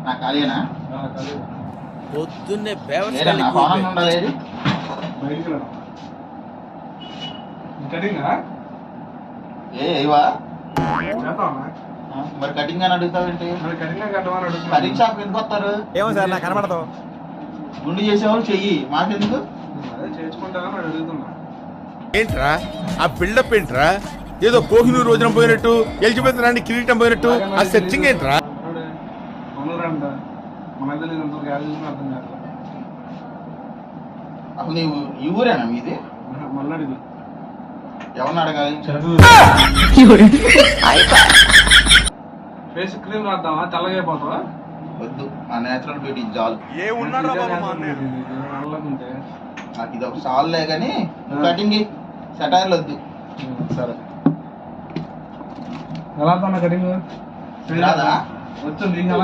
నా ఖాళీనా పొద్దున్నే పవన్ ఉండలేదు ఏవా మరి కటింగ్ అని అడుగుతావేంటి? కటింగ్ షాప్ ఎందుకు వస్తారు? ఏమో సార్ నాకు కనబడతావు. గుండు చేసేవాళ్ళు చెయ్యి, మాకెందుకు? ఏంట్రా ఆ బిల్డప్ ఏంట్రా? ఏదో కోహినూరు రోజున పోయినట్టు, ఎలిజబెత్ రాణి కిరీటం పోయినట్టు ఆ సెర్చింగ్ ఏంట్రా? అసలు నీవు ఈ ఊరేనా మీది? ఎవరిని అడగాలి? ఫేస్ క్రీమ్ రాద్దామా? తెల్లగా అయిపోతావా? వద్దు, ఆ నేచురల్ బ్యూటీ చాలు. నాకు ఇది ఒక సాల్లే కానీ కటింగ్ సెటైర్లు వద్దు. సరే, ఎలా కటింగ్ రాదా? వచ్చింది.